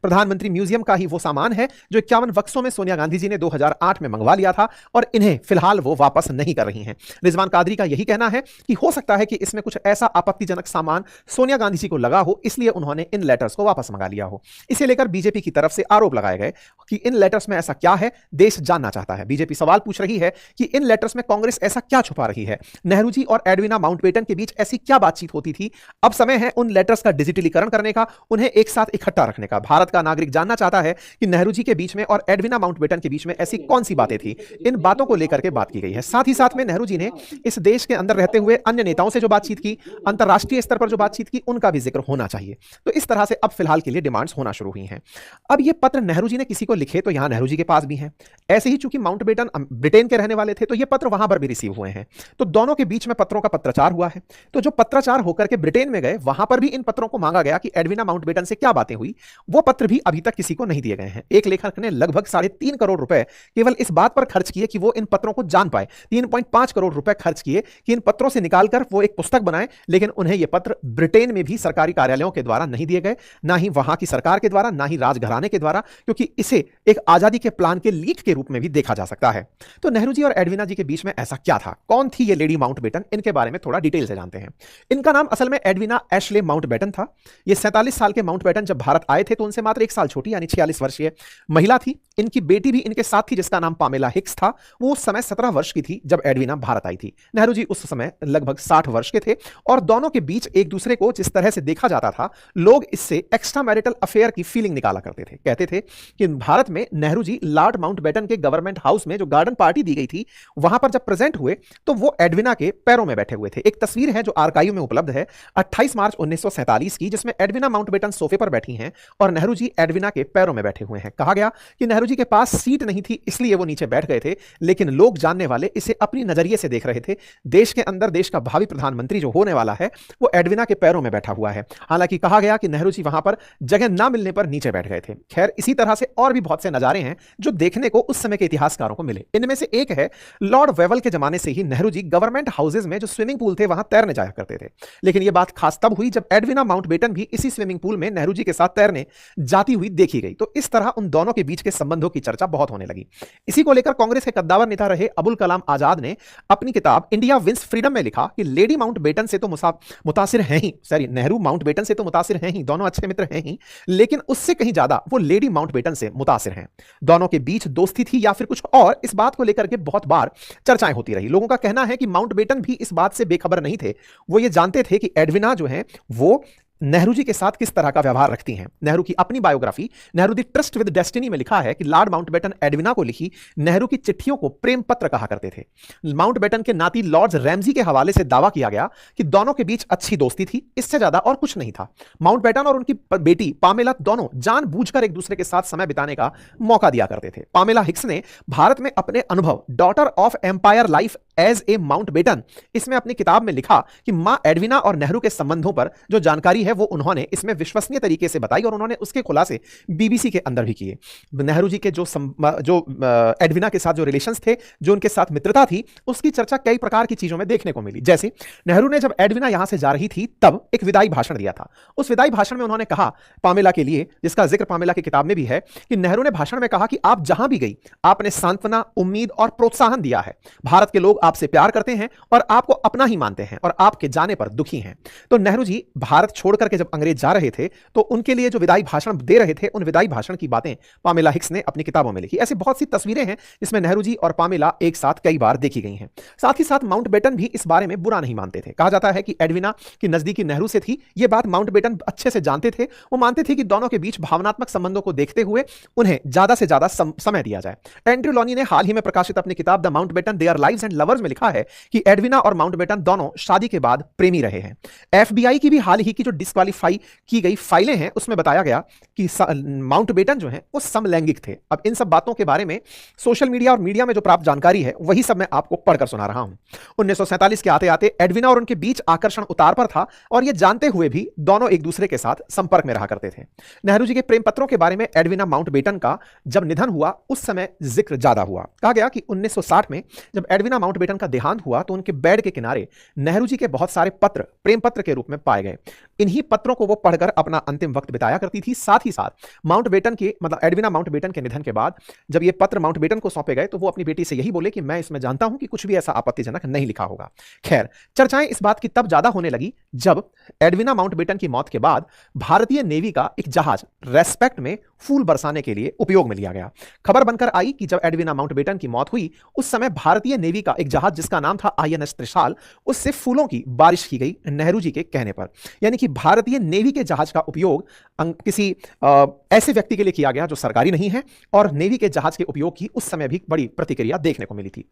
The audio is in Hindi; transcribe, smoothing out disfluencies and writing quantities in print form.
प्रधानमंत्री म्यूजियम का ही वो सामान है जो 51 बक्सों में सोनिया गांधी जी ने 2008 में मंगवा लिया था और इन्हें फिलहाल वो वापस नहीं कर रही हैं। रिजवान कादरी का यही कहना है कि हो सकता है कि इसमें कुछ ऐसा आपत्तिजनक सामान सोनिया गांधी जी को लगा हो, इसलिए उन्होंने इन लेटर्स को वापस मंगा लिया हो। इसे लेकर बीजेपी की तरफ से आरोप लगाए गए कि इन लेटर्स में ऐसा क्या है, देश जानना चाहता है। बीजेपी सवाल पूछ रही है कि इन लेटर्स में कांग्रेस ऐसा क्या छुपा रही है, नेहरू जी और एडविना माउंटबेटन के बीच ऐसी क्या बातचीत होती थी। अब समय है उन लेटर्स का डिजिटलीकरण करने का, उन्हें एक साथ इकट्ठा रखने का। भारत का नागरिक जानना चाहता है कि नेहरू जी के बीच में और एडविना माउंटबेटन के बीच में ऐसी कौन सी बातें थी। इन बातों को लेकर के बात की गई है। साथ ही साथ में नेहरू जी ने इस देश के अंदर रहते हुए अन्य नेताओं से जो बातचीत की, अंतरराष्ट्रीय स्तर पर जो बातचीत की, उनका भी जिक्र होना चाहिए। तो इस तरह से अब फिलहाल के लिए डिमांड्स होना शुरू हुई हैं। अब ये पत्र नेहरू जी ने किसी को लिखे तो यहां नेहरू जी के पास भी हैं। ऐसे ही चूंकि माउंटबेटन ब्रिटेन के रहने वाले थे तो ये पत्र वहां पर भी रिसीव हुए हैं। तो दोनों के बीच में पत्रों का पत्राचार हुआ है। तो जो पत्राचार होकर के ब्रिटेन में गए, वहां पर भी इन पत्रों को मांगा गया कि एडविना माउंटबेटन से क्या बातें हुई। वो पत्र भी अभी तक किसी को नहीं दिए गए हैं। एक लेखक ने लगभग 3.5 करोड़ रुपए केवल इस बात पर खर्च किए कि वो इन पत्रों को जान पाए। 3.5 करोड़ रुपए खर्च किए कि इन पत्रों से निकालकर वो एक पुस्तक बनाए, लेकिन उन्हें ये पत्र ब्रिटेन में भी सरकारी कार्यालयों के द्वारा नहीं दिए गए, ना ही वहां की सरकार के द्वारा, ना ही राजघराने के द्वारा, क्योंकि इसे एक आजादी के प्लान के लीक के रूप में भी देखा जा सकता है। तो नेहरू जी और एडविना जी के बीच में ऐसा क्या था, कौन थी ये लेडी माउंटबेटन, इनके बारे में थोड़ा डिटेल से जानते हैं। इनका नाम असल में एडविना एशले माउंटबेटन था। ये 47 साल के माउंटबेटन जब भारत आए थे तो उनसे मात्र 1 साल छोटी यानी 46 वर्षीय महिला थी। इनकी बेटी भी इनके साथ थी जिसका नाम पामेला हिक्स था। वो उस समय 17 वर्ष की थी जब एडविना भारत आई थी। नेहरू जी उस समय लगभग 60 वर्ष के थे और दोनों के बीच एक दूसरे को जिस तरह से देखा जाता था, लोग इससे एक्स्ट्रा मैरिटल अफेयर की फीलिंग निकाला करते थे। कहते थे कि भारत में नेहरू जी लॉर्ड माउंटबेटन के गवर्नमेंट हाउस में जो गार्डन पार्टी दी गई थी, वहां पर जब प्रेजेंट हुए तो वो एडविना के पैरों में बैठे हुए थे। एक तस्वीर है जो आर्काइव में उपलब्ध है 28 मार्च 1947 की, जिसमें एडविना माउंटबेटन सोफे पर बैठी हैं और नेहरू जी एडविना के पैरों में बैठे हुए हैं। कहा गया कि नेहरू जी के पास सीट नहीं थी इसलिए वो नीचे बैठ गए थे, लेकिन लोग जानने वाले इसे अपनी नजरिए से देख रहे थे। देश के अंदर देश का भावी प्रधानमंत्री जो होने वाला है वो एडविना के पैरों में बैठा हुआ है। हालांकि कहा गया कि नेहरू जी वहां पर जगह ना मिलने पर नीचे बैठ गए थे। खैर, इसी तरह से और भी बहुत से नजारे हैं जो देखने को उस समय के इतिहासकारों को मिले। इनमें से एक है लॉर्ड वेवल के जमाने से ही नेहरू जी गवर्नमेंट हाउसेज में जो स्विमिंग पूल थे वहां तैरने जाया करते थे। लेकिन यह बात खास तब हुई जब एडविना माउंटबेटन भी इसी स्विमिंग पूल में नेहरू जी के साथ तैरने जाती हुई देखी गई। तो इस तरह उन दोनों के बीच के संबंधों की चर्चा बहुत होने लगी। इसी को लेकर कांग्रेस के कद्दावर नेता रहे अबुल कलाम आजाद ने अपनी किताब इंडिया विंस फ्रीडम में लिखा कि लेडी माउंटबेटन से तो मुतासिर हैं ही, सॉरी नेहरू माउंटबेटन से तो मुतासिर हैं ही, दोनों अच्छे मित्र हैं ही, लेकिन उससे कहीं ज्यादा वो लेडी माउंटबेटन से मुतासिर हैं। दोनों के बीच दोस्ती थी या फिर कुछ और, इस बात को लेकर के बहुत बार चर्चाएं होती रही। लोगों का कहना है कि माउंटबेटन भी इस बात से बेखबर नहीं थे। वो ये जानते थे कि एडविना जो है वो नेहरू जी के साथ किस तरह का व्यवहार रखती हैं। नेहरू की अपनी biography Nehru the trust with destiny में लिखा है कि लॉर्ड माउंटबेटन एडविना को लिखी नेहरू की चिट्ठियों को प्रेम पत्र कहा करते थे। माउंटबेटन के नाती लॉर्ड रैमजी के हवाले से दावा किया गया कि दोनों के बीच अच्छी दोस्ती थी, इससे ज्यादा और कुछ नहीं था। माउंटबेटन और उनकी बेटी पामेला दोनों जानबूझकर एक दूसरे के साथ समय बिताने का मौका दिया करते थे। पामेला हिक्स ने भारत में अपने अनुभव daughter of empire life as a Mountbatten इसमें अपनी किताब में लिखा कि मां एडविना और नेहरू के संबंधों पर जो जानकारी है वो उन्होंने इसमें विश्वसनीय तरीके से बताई और उन्होंने उसके खुलासे बीबीसी के अंदर भी किए। नेहरू जी के जो एडविना के साथ जो रिलेशंस थे, जो उनके साथ मित्रता थी, उसकी चर्चा कई प्रकार की चीजों में देखने को मिली। जैसे नेहरू ने जब एडविना यहां से जा रही थी तब एक विदाई भाषण दिया था। उस विदाई भाषण में उन्होंने कहा पामेला के लिए, जिसका जिक्र पामेला की किताब में भी है, कि नेहरू ने भाषण में कहा कि आप जहां भी गई आपने सांत्वना, उम्मीद और प्रोत्साहन दिया है। भारत के लोग आपसे प्यार करते हैं और आपको अपना ही मानते हैं और आपके जाने पर दुखी हैं। तो नेहरू जी भारत छोड़ करके जब अंग्रेज जा रहे थे तो उनके लिए जो विदाई भाषण दे रहे थे, उन विदाई भाषण की बातें पामेला हिक्स ने अपनी किताबों में लिखी। ऐसी बहुत सी तस्वीरें हैं जिसमें नेहरू जी और पामेला एक साथ कई बार देखी गई हैं। साथ ही साथ माउंटबेटन भी इस बारे में बुरा नहीं मानते थे। कहा जाता है कि एडविना की नजदीकी नेहरू से थी। यह बात माउंटबेटन अच्छे से जानते थे। वो मानते थे कि दोनों के बीच भावनात्मक संबंधों को देखते हुए उन्हें ज्यादा से ज्यादा समय दिया जाए। एंड्रयू लॉनी ने हाल ही में प्रकाशित अपनी किताब the Mountbatten their lives and lovers में लिखा है कि एडविना और माउंटबेटन दोनों शादी के बाद प्रेमी रहे हैं। एफबीआई की भी हाल ही की जो डिस्क्वालीफाई की गई फाइलें हैं उसमें बताया गया कि माउंटबेटन जो हैं वो समलैंगिक थे। अब इन सब बातों के बारे में सोशल मीडिया और मीडिया में जो प्राप्त जानकारी है वही सब मैं आपको पढ़कर सुना रहा हूं। 1947 के आते आते एडविना और उनके बीच आकर्षण उतार पर था और ये जानते हुए भी दोनों एक दूसरे के साथ संपर्क में रहा करते थे। नेहरू जी के प्रेम पत्रों के बारे में एडविना माउंटबेटन का जब निधन हुआ उस समय जिक्र ज्यादा हुआ। कहा गया कि 1960 में जब एडविना माउंटबेटन का देहांत हुआ तो उनके बेड के किनारे नेहरू जी के बहुत सारे पत्र प्रेम पत्र के रूप में पाए गए। इन्हीं इन्हीं पत्रों को वो पढ़कर अपना अंतिम वक्त बिताया करती थी। साथ ही साथ माउंटबेटन के मतलब एडविना माउंटबेटन के निधन के बाद जब ये पत्र माउंटबेटन को सौंपे गए तो वो अपनी बेटी से यही बोले कि मैं इसमें जानता हूं कि कुछ भी ऐसा आपत्तिजनक नहीं लिखा होगा। खैर, चर्चाएं इस बात की तब ज्यादा होने लगी जब एडविना माउंटबेटन की मौत के बाद भारतीय नेवी का एक जहाज रेस्पेक्ट में फूल बरसाने के लिए उपयोग में लिया गया। खबर बनकर आई कि जब एडविना माउंटबेटन की मौत हुई उस समय भारतीय नेवी का एक जहाज जिसका नाम था INS त्रिशाल, उससे फूलों की बारिश की गई नेहरू जी के कहने पर। यानी कि भारतीय नेवी के जहाज का उपयोग किसी ऐसे व्यक्ति के लिए किया गया जो सरकारी नहीं है, और नेवी के जहाज के उपयोग की उस समय भी बड़ी प्रतिक्रिया देखने को मिली थी।